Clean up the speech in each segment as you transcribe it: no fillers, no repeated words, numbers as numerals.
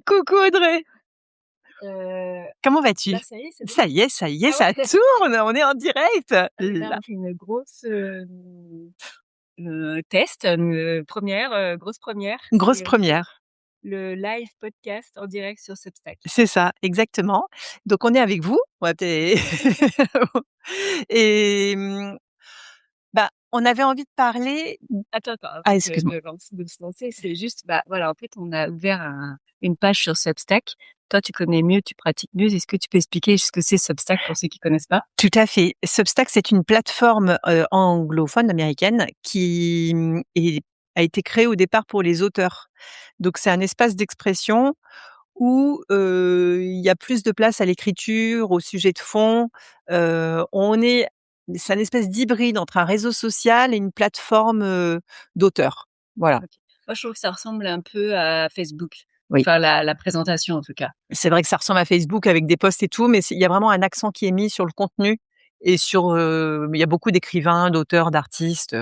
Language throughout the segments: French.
Coucou Audrey, comment vas-tu? Là, ça y est, c'est bon? Ça y est, Ah ça ouais? tourne, on est en direct, Là, là. on fait une grosse, test, une 1re, grosse première, Grosse c'est, première. le live podcast en direct sur Substack. C'est ça, exactement. Donc on est avec vous, on va peut et bah, on avait envie de parler Attends, avant ah de excuse-moi. de se lancer, c'est juste, bah, voilà, en fait, on a ouvert une page sur Substack. Toi, tu connais mieux, tu pratiques mieux. Est-ce que tu peux expliquer ce que c'est Substack pour ceux qui connaissent pas? Tout à fait. Substack, c'est une plateforme, anglophone américaine qui, a été créée au départ pour les auteurs. Donc c'est un espace d'expression où, il y a plus de place à l'écriture, au sujet de fond. C'est un espèce d'hybride entre un réseau social et une plateforme, d'auteurs. Voilà. OK. Moi, je trouve que ça ressemble un peu à Facebook. Oui. Enfin, la présentation, en tout cas. C'est vrai que ça ressemble à Facebook avec des posts et tout, mais il y a vraiment un accent qui est mis sur le contenu et sur, il y a beaucoup d'écrivains, d'auteurs, d'artistes,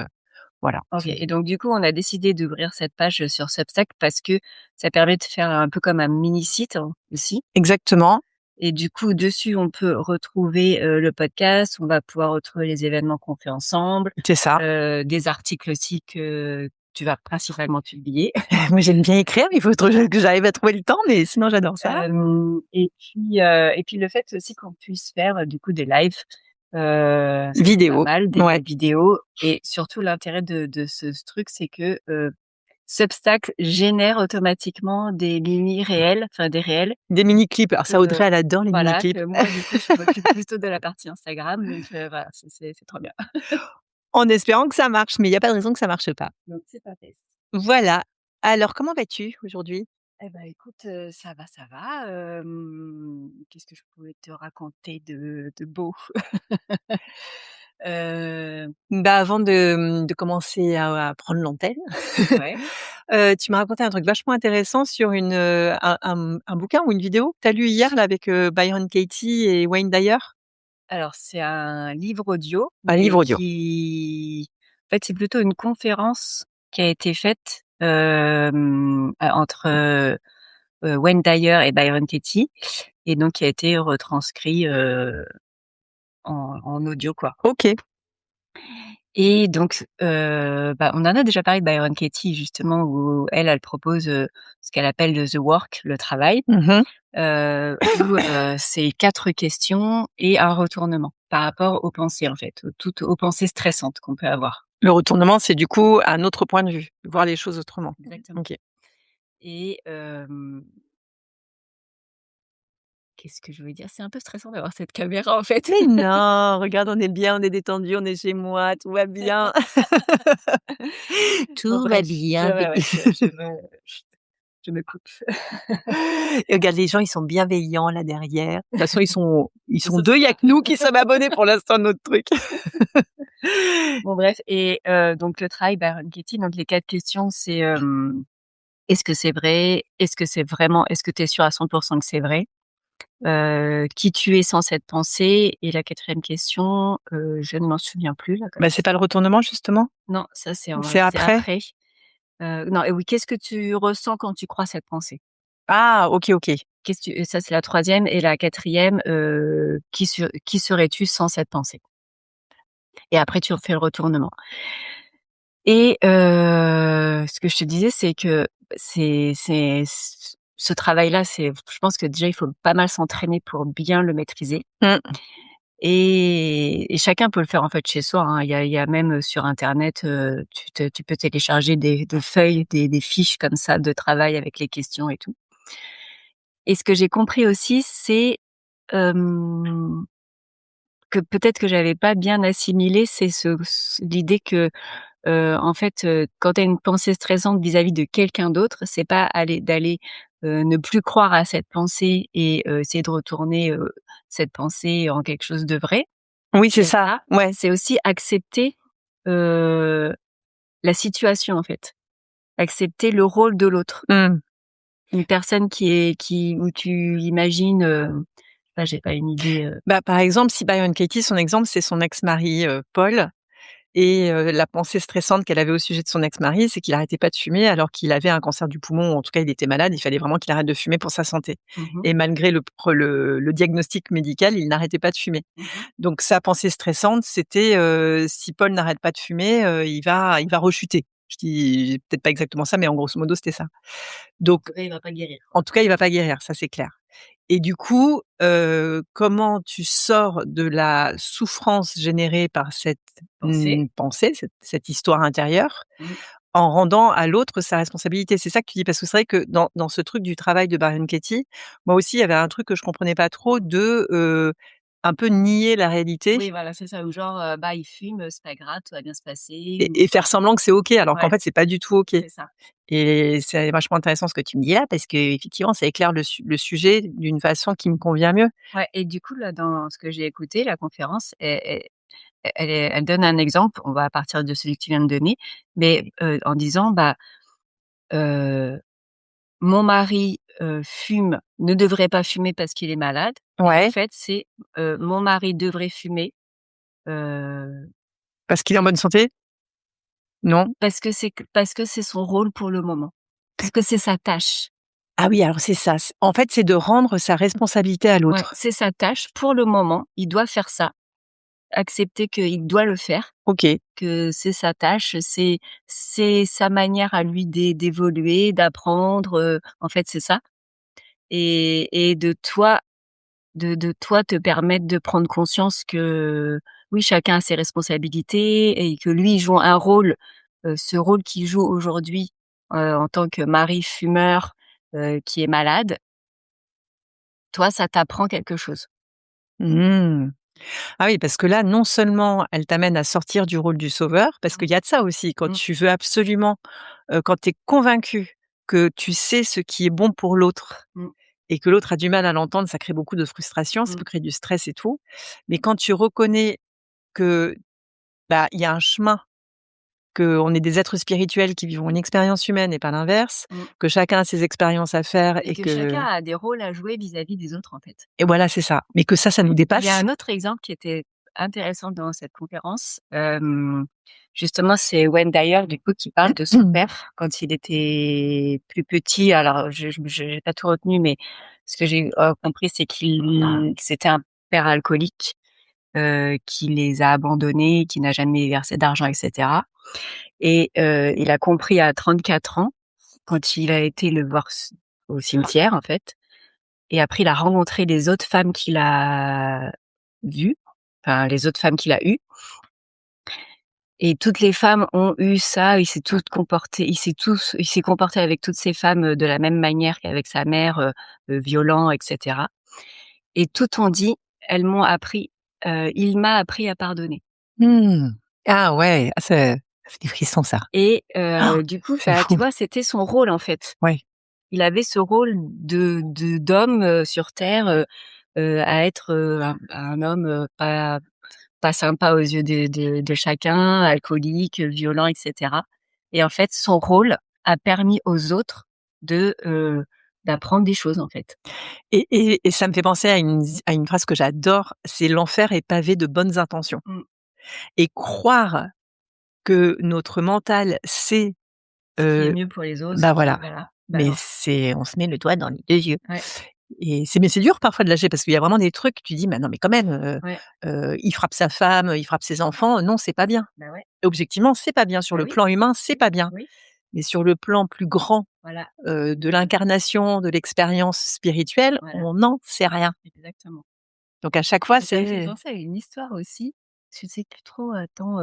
voilà. OK, et donc du coup, on a décidé d'ouvrir cette page, sur Substack parce que ça permet de faire un peu comme un mini site, hein, aussi, Exactement, et du coup, dessus, on peut retrouver, le podcast, on va pouvoir retrouver les événements qu'on fait ensemble, c'est ça. des articles aussi que tu vas principalement publier. Moi, j'aime bien écrire, mais il faut que j'arrive à trouver le temps, mais sinon j'adore ça. Et puis le fait aussi qu'on puisse faire, du coup, des lives, ce qui est pas Vidéo, mal, des ouais, vidéos, et surtout l'intérêt de ce truc, c'est que, Substack génère automatiquement des mini réels, enfin des réels des mini clips. Alors ça, que Audrey, elle adore les mini voilà, clips. que moi du coup je m'occupe plutôt de la partie Instagram, donc voilà, c'est trop bien. En espérant que ça marche, mais il y a pas de raison que ça marche pas. Donc c'est pas test. Voilà. Alors comment vas-tu aujourd'hui? Eh ben écoute, ça va, ça va, qu'est-ce que je pourrais te raconter de beau? Heu, Bah, avant de commencer à prendre l'antenne, ouais. tu m'as raconté un truc vachement intéressant sur un bouquin ou une vidéo que tu as lu hier là avec, Byron Katie et Wayne Dyer? Alors c'est un livre audio, Un mais livre audio. qui en fait, c'est plutôt une conférence qui a été faite, entre, Wayne Dyer et Byron Katie, et donc qui a été retranscrit, en audio, quoi. OK. Et donc, bah, on en a déjà parlé de Byron Katie, justement, où elle propose, ce qu'elle appelle le The Work, le travail, Mmh. où, c'est 4 questions et un retournement par rapport aux pensées, en fait, aux pensées stressantes qu'on peut avoir. Le retournement, c'est du coup un autre point de vue, voir les choses autrement. Exactement. OK. Et qu'est-ce que je voulais dire? C'est un peu stressant d'avoir cette caméra, en fait. Mais non, regarde, on est bien, on est détendu, on est chez moi, tout va bien. Bon Tout va bref, bien, ouais, bébé. ouais, je me coupe. Et regarde, les gens, ils sont bienveillants là derrière. De toute façon, ils sont Ce 2, il y a sera que nous qui sommes abonnés pour l'instant à notre truc. bon bref, et donc le travail Byron Katie, donc les 4 questions, c'est, est-ce que c'est vrai? Est-ce que c'est vraiment est-ce que tu es sûr à 100 que c'est vrai? Qui tu es sans cette pensée? Et la 4e question, je ne m'en souviens plus là comme Bah, c'est ça. pas le retournement justement? Non, ça C'est c'est après? après. Non, et oui, qu'est-ce que tu ressens quand tu crois cette pensée? Ah, OK, OK. Ça c'est la 3e, et la 4e, qui serais-tu sans cette pensée? Et après tu refais le retournement. Et ce que je te disais, c'est que ce travail-là, je pense que déjà il faut pas mal s'entraîner pour bien le maîtriser, Mmh. et chacun peut le faire en fait chez soi, hein. Il y a même, sur internet, tu peux télécharger des feuilles, des fiches comme ça de travail avec les questions et tout. Et ce que j'ai compris aussi, c'est, hem, que peut-être que j'avais pas bien assimilé, c'est l'idée que, en fait, quand tu as une pensée stressante vis-à-vis de quelqu'un d'autre, c'est pas ne plus croire à cette pensée et essayer de retourner, cette pensée en quelque chose de vrai. Oui, c'est C'est ça. ça, Ouais. c'est aussi accepter, heu, la situation, en fait. Accepter le rôle de l'autre. Mmh. Une personne où tu imagines, j'ai pas une idée, Bah, par exemple, si Byron Katie, son exemple, c'est son ex-mari, Paul. et la pensée stressante qu'elle avait au sujet de son ex-mari, c'est qu'il arrêtait pas de fumer alors qu'il avait un cancer du poumon, ou en tout cas il était malade, il fallait vraiment qu'il arrête de fumer pour sa santé Mmh. et malgré le diagnostic médical, il n'arrêtait pas de fumer. Mmh. Donc sa pensée stressante, c'était, «Si Paul n'arrête pas de fumer, il va rechuter». Je dis peut-être pas exactement ça, mais en grosso modo, c'était ça. En Donc tout cas, il va pas guérir. en tout cas, il va pas guérir, ça c'est clair. Et du coup, comment tu sors de la souffrance générée par cette, Pensée. pensée, cette histoire intérieure, Mmh. en rendant à l'autre sa responsabilité? C'est ça que tu dis? Parce que c'est vrai que dans ce truc du travail de Byron Katie, moi aussi, il y avait un truc que je comprenais pas trop de, un peu nier la réalité Oui, voilà, c'est ça, ou genre, bah, il fume, c'est pas grave, tout va bien se passer ou et faire semblant que c'est OK, alors qu'en ouais, fait, c'est pas du tout OK. c'est ça. Et c'est vachement intéressant ce que tu me dis là, parce qu'effectivement, ça éclaire le sujet d'une façon qui me convient mieux. Ouais, et du coup, là, dans ce que j'ai écouté, la conférence, elle donne un exemple, on va partir de celui que tu viens de donner, mais en disant, bah, heu, mon mari, fume ne devrait pas fumer parce qu'il est malade, et en Ouais, fait, c'est, mon mari devrait fumer, heu, parce qu'il est en bonne santé? Non? parce que c'est son rôle pour le moment, parce que c'est sa tâche. Ah oui, alors c'est ça, en fait, c'est de rendre sa responsabilité à Ouais, l'autre. c'est sa tâche pour le moment, il doit faire ça, accepter qu'il doit le faire, OK. que c'est sa tâche, c'est sa manière à lui d'évoluer, d'apprendre, en fait, c'est ça, et de toi te permettre de prendre conscience que, oui, chacun a ses responsabilités et que lui, il joue un rôle, ce rôle qu'il joue aujourd'hui, en tant que mari fumeur, qui est malade, toi, ça t'apprend quelque chose. Mmh. Ah oui, parce que là, non seulement elle t'amène à sortir du rôle du sauveur, parce Mmh. qu'il y a de ça aussi, quand Mmh. tu veux absolument, quand tu es convaincu que tu sais ce qui est bon pour l'autre Mmh. et que l'autre a du mal à l'entendre, ça crée beaucoup de frustration, ça Mmh. peut créer du stress et tout. Mais quand tu reconnais que, bah, il y a un chemin, qu'on est des êtres spirituels qui vivons une expérience humaine et pas l'inverse, Mmh. que chacun a ses expériences à faire Et que chacun a des rôles à jouer vis-à-vis des autres, en fait. et voilà, c'est ça. Mais que ça nous Il y a dépasse. un autre exemple qui était intéressant dans cette conférence, justement, c'est Wayne Dyer, du coup, qui parle de son père quand il était plus petit. Alors je j'ai pas tout retenu, mais ce que j'ai, compris, c'est c'était un père alcoolique, qui les a abandonnés, qui n'a jamais versé d'argent, et cetera, et il a compris à 34 ans, quand il a été le voir au cimetière, en fait, et après il a rencontré les autres femmes qu'il a vues, enfin les autres femmes qu'il a eues, et toutes les femmes ont eu ça. Il s'est comporté avec toutes ces femmes, de la même manière qu'avec sa mère, violent, et cetera, et toutes ont dit: «Elles m'ont appris, il m'a appris à pardonner», Mmh. Ah ouais, ah ça fait des frissons ça. et Ah, du coup, c'est bah, fou. tu vois, c'était son rôle, en fait. Ouais. Il avait ce rôle d'homme, sur terre, à être, un homme, pas sympa aux yeux de chacun, alcoolique, violent, et cetera, et en fait, son rôle a permis aux autres d'apprendre des choses, en fait. Et ça me fait penser à une phrase que j'adore, c'est: «L'enfer est pavé de bonnes intentions» Mmh. et croire que notre mental sait, Ce qui est mieux pour les autres, ce bah, qui voilà, voilà, bah, mais ouais. c'est on se met le doigt dans les 2 yeux Ouais, et c'est dur parfois de lâcher parce qu'il y a vraiment des trucs, tu dis: «Mais non, mais quand même, ouais, il frappe sa femme, il frappe ses enfants, non, c'est pas bien». bah, ouais, Objectivement, c'est pas bien. Sur bah, le oui, plan humain, c'est oui, pas bien. oui, Mais sur le plan plus grand, voilà, de l'incarnation, de l'expérience spirituelle, voilà, on n'en sait rien. exactement, Donc à chaque fois, et ça me fait c'est penser à une histoire aussi, je sais plus trop, attends,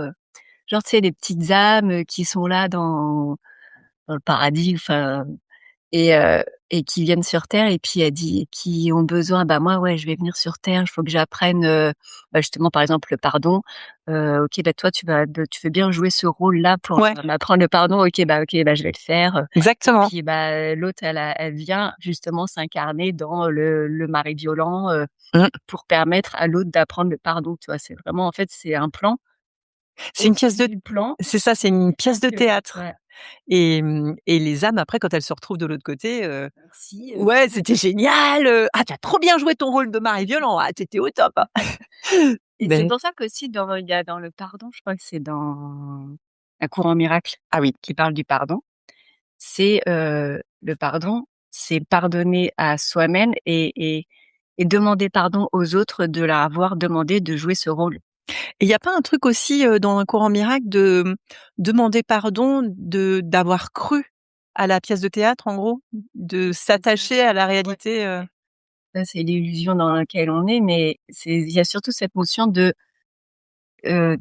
genre, tu sais, les petites âmes, qui sont là dans le paradis, enfin, et qui viennent sur terre, et puis elle dit, qui ont besoin, bah, moi, ouais, je vais venir sur terre, il faut que j'apprenne, bah, justement, par exemple, le pardon. OK, bah, toi, tu veux bien jouer ce rôle-là pour, ouais, m'apprendre le pardon. OK, bah, je vais le faire, et exactement. puis, bah, l'autre, elle vient justement s'incarner dans le mari violent, Mmh. pour permettre à l'autre d'apprendre le pardon, tu vois? C'est vraiment, en fait, c'est un plan C'est une pièce au-dessus de du plan, c'est ça, c'est une pièce parce de que théâtre ouais, et les âmes après quand elles se retrouvent de l'autre côté, merci, «Ouais, c'était génial, ah tu as trop bien joué ton rôle de mari violent, ah tu étais au top, hein». Et c'est pour ça qu'aussi il y a dans le pardon, je crois que c'est dans Un courant miracle Ah oui. qui parle du pardon. C'est, le pardon, c'est pardonner à soi-même et demander pardon aux autres de leur avoir demandé de jouer ce rôle. Et il y a pas un truc aussi, dans Un courant miracle de, demander pardon d'avoir cru à la pièce de théâtre en gros? De s'attacher à la réalité, Ça, c'est l'illusion dans laquelle on est, mais il y a surtout cette notion de, heu,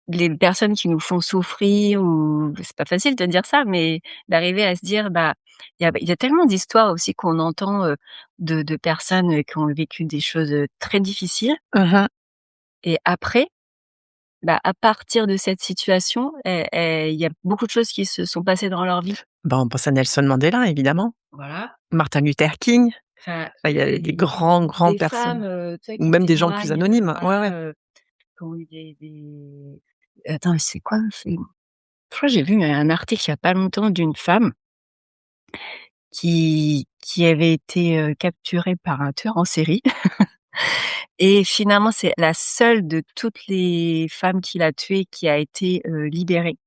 les personnes qui nous font souffrir ou c'est pas facile de dire ça, mais d'arriver à se dire, bah, il y a tellement d'histoires aussi qu'on entend, de personnes, qui ont vécu des choses, très difficiles Mmh. et après, bah, à partir de cette situation, il y a beaucoup de choses qui se sont passées dans leur vie. Bah, on pense à Nelson Mandela évidemment, Voilà. Martin Luther King, Enfin, enfin il y a des grandes des personnes femmes, tu sais, ou qui même des gens plus témoignent, anonymes. Ouais, ouais. voilà, qui ont eu attends, c'est quoi? Je crois que j'ai vu un article il y a pas longtemps d'une femme qui avait été, capturée par un tueur en série et finalement, c'est la seule de toutes les femmes qu'il a tuées qui a été, libérée,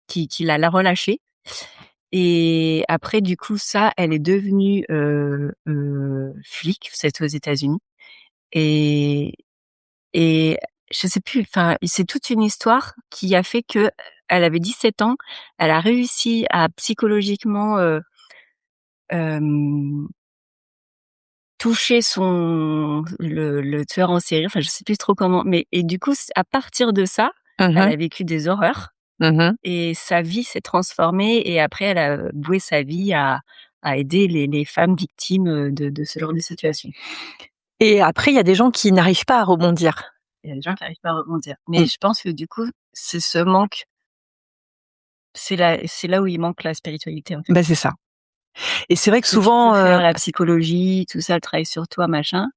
qui l'a relâchée et après du coup ça, elle est devenue, flic, c'est aux États-Unis et et je sais plus, enfin, c'est toute une histoire qui a fait que elle avait 17 ans, elle a réussi à psychologiquement, hem toucher le tueur en série, enfin je sais plus trop comment, mais et du coup à partir de ça, Mmh elle mh. a vécu des horreurs Mmh. et sa vie s'est transformée et après elle a voué sa vie à aider les femmes victimes, de ce genre de situation. Et après il y a des gens qui n'arrivent pas à rebondir. Il y a des gens qui arrivent pas à rebondir. Mais Mmh. je pense que du coup, c'est ce manque, c'est là où il manque la spiritualité en fait. Bah, c'est ça. Et c'est vrai que Parce que tu peux souvent, faire la psychologie, tout ça, le travail sur toi, machin,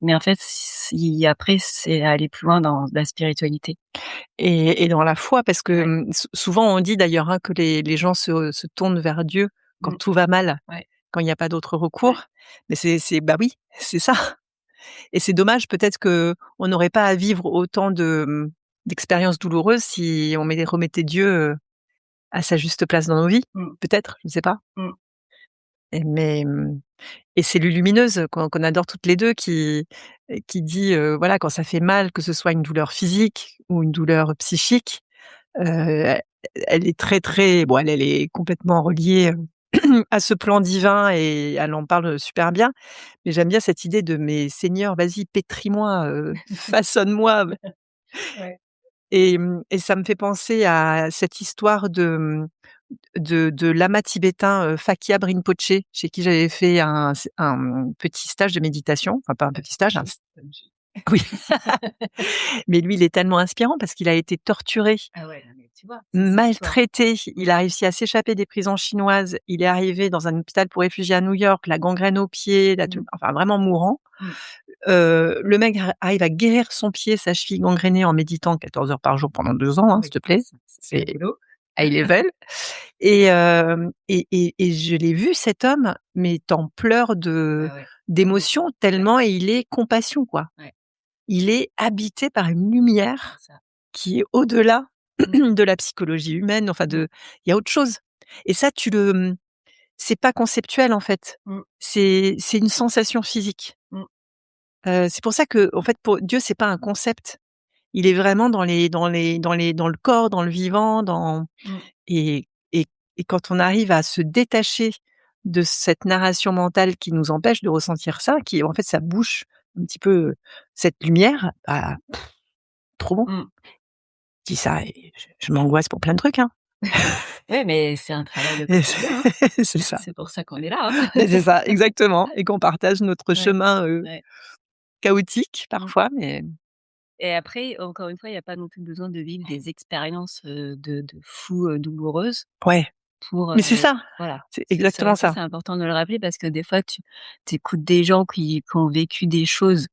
mais en fait si après c'est aller plus loin dans la spiritualité. et dans la foi parce que, Ouais. souvent on dit d'ailleurs, hein, que les gens se tournent vers Dieu quand Mmh. tout va mal, Ouais, quand il y a pas d'autre ouais. recours. Mais bah, oui, c'est ça. Et c'est dommage peut-être qu'on n'aurait pas à vivre autant d'expériences douloureuses si on remettait Dieu, à sa juste place dans nos vies. Mmh. Peut-être, je ne sais pas. Mmh. Mais, et Cellules Lumineuses qu'on adore toutes les 2 qui dit, voilà, quand ça fait mal, que ce soit une douleur physique ou une douleur psychique, heu, elle est très, très bon, elle est complètement reliée, à ce plan divin et elle en parle super bien. Mais j'aime bien cette idée de: «Mais Seigneur, vas-y, pétris-moi, façonne-moi». Ouais. Et ça me fait penser à cette histoire de lama tibétain, Fakya Rinpoché, chez qui j'avais fait un petit stage de méditation, enfin pas un petit stage, un s oui, mais lui, il est tellement inspirant parce qu'il a été torturé, Ah ouais, non mais tu vois, c'est ces histoires. maltraité, Mmh. il a réussi à s'échapper des prisons chinoises, il est arrivé dans un hôpital pour réfugiés à New York, la gangrène au pied, la tu Mmh. enfin vraiment mourant. Mmh. Le mec arrive à guérir son pied, sa cheville gangrénée en méditant 14 heures par jour pendant 2 ans, Ah hein, s'il oui, te plaît. c'est du C'est boulot. high level. Et je l'ai vu cet homme, mais en pleurs Ah ouais. Ah oui. d'émotion Ouais, tellement il est compassion, quoi. ouais, Il est habité par une c'est lumière ça. qui est au-delà Mmh. de la psychologie humaine, enfin Mmh. il y a autre chose. Et ça c'est pas conceptuel, en fait. Mmh. C'est une sensation physique. Mmh. C'est pour ça que, en fait, pour Dieu, c'est pas un concept. Il est vraiment dans le corps, dans le vivant, Mmh. et et et quand on arrive à se détacher de cette narration mentale qui nous empêche de ressentir ça, qui en fait ça bouche un petit peu cette lumière, bah, trop bon. Mmh. Je dis ça et je m'angoisse pour plein de trucs, hein. Ouais, mais c'est un travail au Et quotidien, hein. c'est ça. C'est pour ça qu'on est là, hein. Mais c'est ça, exactement, et qu'on partage notre Ouais, chemin, ouais. chaotique Mmh. parfois, mais Et après, encore une fois, il y a pas non plus besoin de vivre des expériences, de fou, douloureuses ouais, pour, mais c'est ça, voilà. c'est C'est exactement ça, ça. c'est important de le rappeler parce que des fois tu écoutes des gens qui ont vécu des choses,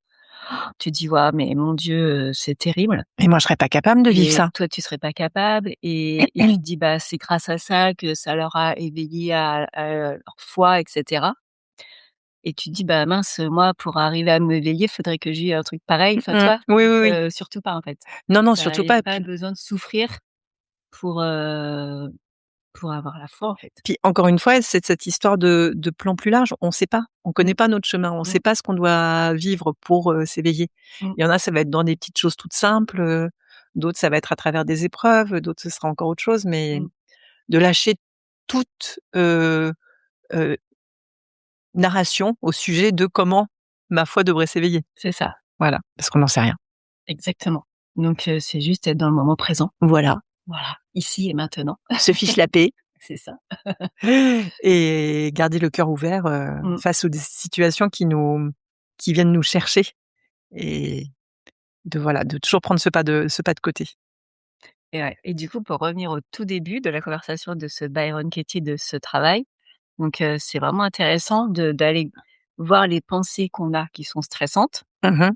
tu dis: «Waouh, mais mon Dieu, c'est terrible» Mais moi je serais pas capable de vivre et ça. toi tu serais pas capable et tu te dis: «Bah, c'est grâce à ça que ça leur a éveillé à leur foi et cetera». et tu te dis: «Bah, mince, moi pour arriver à m'éveiller, faudrait que j'ai un truc pareil», enfin, tu Mmh. vois? Oui, Donc oui, oui. surtout pas, en fait. Non, non, Ça surtout y a pas. pas besoin de souffrir pour, heu, pour avoir la foi, en fait. Puis encore une fois, c'est cette histoire de plan plus large. On sait pas, on Mmh. connaît pas notre chemin, on sait Mmh. pas ce qu'on doit vivre pour, s'éveiller. Mmh. Il y en a, ça va être dans des petites choses toutes simples, d'autres, ça va être à travers des épreuves, d'autres, ce sera encore autre chose, mais Mmh. de lâcher toute, heu, narration au sujet de comment ma foi devrait s'éveiller. C'est ça, Voilà, parce qu'on n'en sait rien. exactement. Donc c'est juste être dans le moment présent. Voilà, Voilà, ici et maintenant. se fiche la paix C'est ça. et garder le cœur ouvert, Mmh. face aux situations qui viennent nous chercher et de toujours prendre ce pas de côté. Et ouais, et du coup, pour revenir au tout début de la conversation de ce Byron Katie, de ce travail, donc c'est vraiment intéressant d'aller voir les pensées qu'on a qui sont stressantes, Mmh.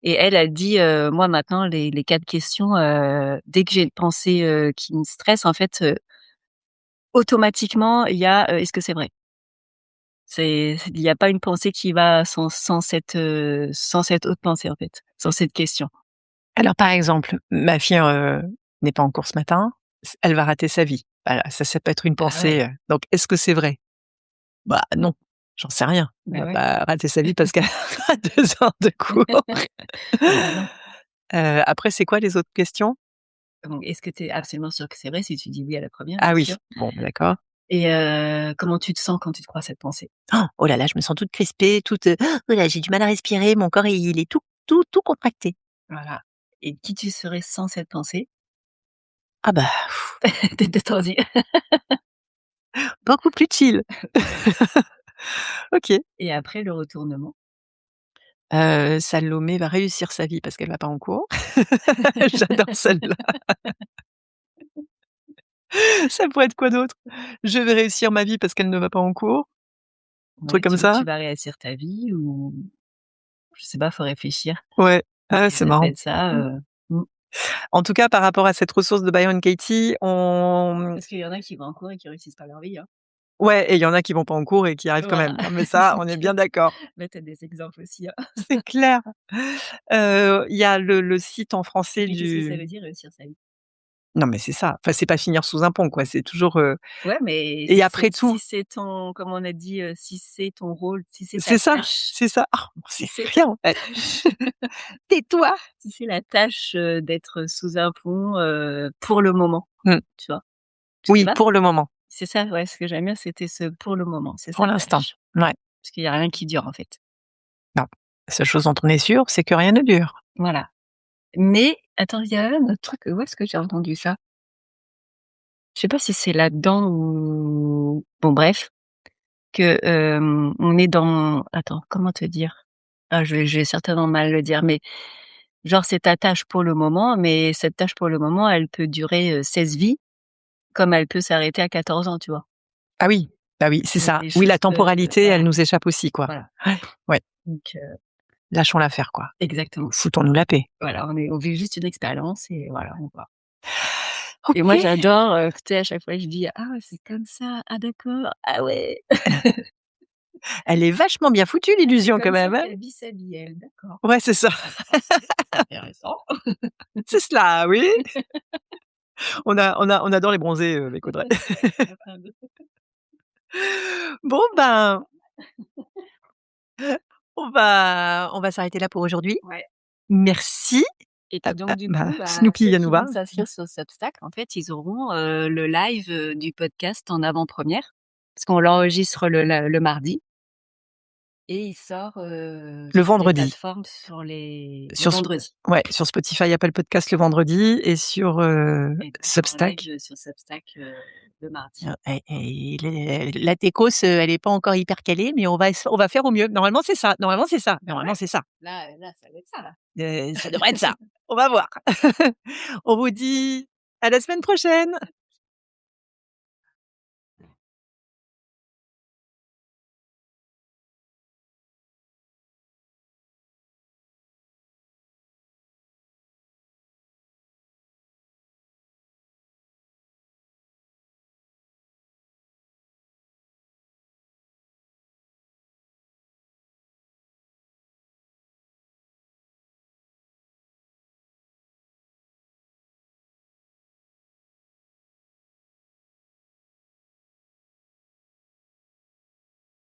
et elle a dit, moi maintenant les 4 questions, dès que j'ai une pensée, qui me stresse en fait, automatiquement il y a, «Est-ce que c'est vrai?» Il y a pas une pensée qui va sans cette autre pensée en fait, sans cette question. Alors, par exemple, ma fille, n'est pas en cours ce matin, elle va rater sa vie. Voilà, ça peut être une Ah ouais, pensée, donc est-ce que c'est vrai? Bah, non, j'en sais rien. Elle bah va ouais. pas rater sa vie parce qu'elle a 2 heures de cours. Bah non. Après, c'est quoi les autres questions? Donc est-ce que tu es absolument sûr que c'est vrai? Si tu dis oui à la première, Ah bien oui, sûr. bon, bah, d'accord. Et comment tu te sens quand tu te crois cette pensée? Oh là là, je me sens toute crispée, toute, oh là, j'ai du mal à respirer, mon corps il est tout contracté. Voilà, et qui tu serais sans cette pensée? Ah bah, Tu es détendu. beaucoup plus chill. OK. Et après le retournement? Salomé va réussir sa vie parce qu'elle va pas en cours. J'adore celle-là. Ça pourrait être quoi d'autre? Je vais réussir ma vie parce qu'elle ne va pas en cours, un truc Ouais, comme tu ça? vas réussir ta vie, ou je sais pas, faut réfléchir. Ouais, ah, Mais c'est ça peut marrant. être ça, Mmh. mmh, En tout cas, par rapport à cette ressource de Byron Katie, on parce qu'il y en a qui vont en cours et qui réussissent pas leur vie, hein. ouais et il y en a qui vont pas en cours et qui arrivent quand Voilà. même. Non mais ça, on est Donc bien d'accord. là, tu as des exemples aussi, hein. C'est clair. Il y a le site en Et français puis qu'est-ce que ça du veut dire réussir sa vie? non mais c'est ça. Enfin, c'est pas finir sous un pont quoi, c'est toujours, Ouais, mais et après tout si c'est ton, comme on a dit, si c'est ton rôle, si c'est ta c'est ça, tâche, c'est ça. Ah, on si sait c'est ta rien en fait. tâche Tais-toi! si c'est la tâche, d'être sous un pont, pour le moment, Mmh. tu vois? Tu sais Oui, pas? pour le moment, C'est ça, ouais, ce que j'aime bien, c'était ce «pour le moment», c'est pour sa l'instant. tâche. Ouais, Parce qu'il y a rien qui dure, en fait. non. La seule chose dont on est sûr, c'est que rien ne dure. Voilà. Mais attends, il y a un autre truc, où est-ce que j'ai entendu ça? Je sais pas si c'est là-dedans ou bon bref, que, on est dans, attends, comment te dire? Ah, je vais certainement mal le dire, mais genre c'est ta tâche pour le moment, mais cette tâche pour le moment, elle peut durer, 16 vies, comme elle peut s'arrêter à 14 ans, tu vois? Ah oui, bah oui, c'est Donc ça. les Oui, la choses peuvent, temporalité, elle voilà, nous échappe aussi, quoi. voilà. Ouais, ouais, Donc lâchons l'affaire, quoi. exactement. Foutons-nous la paix. Voilà, on vit juste une expérience et voilà, on voit. Et moi OK. j'adore, tu sais, à chaque fois je dis: «Ah c'est comme ça, ah d'accord, ah ouais, Elle est vachement bien foutue c'est l'illusion quand comme ça même, hein? qu'elle vit sa vie elle, d'accord. Ouais, c'est ça. Ah, intéressant». C'est cela, oui. On adore les bronzés, avec Audrey. Ouais, enfin de Bon, ben, on va s'arrêter là pour aujourd'hui. ouais. Merci. Et puis donc du Bah, coup, bah, Snooki ceux vient nous qui voir. vont s'inscrire sur Substack, en fait, ils auront, le live, du podcast en avant-première, parce qu'on l'enregistre le mardi, et il sort, Le sur les vendredi. plateformes le Sur Sp vendredi. Ouais, sur Spotify, Apple Podcast le vendredi et sur, Et donc en live, Substack. sur Substack, le mardi. Et la techos, elle est pas encore hyper calée, mais on va faire au mieux. Normalement, c'est ça. Normalement, c'est ça. Bah Normalement, ouais, c'est ça. là, ça va être ça, là. Ça devrait être ça. On va voir. On vous dit à la semaine prochaine.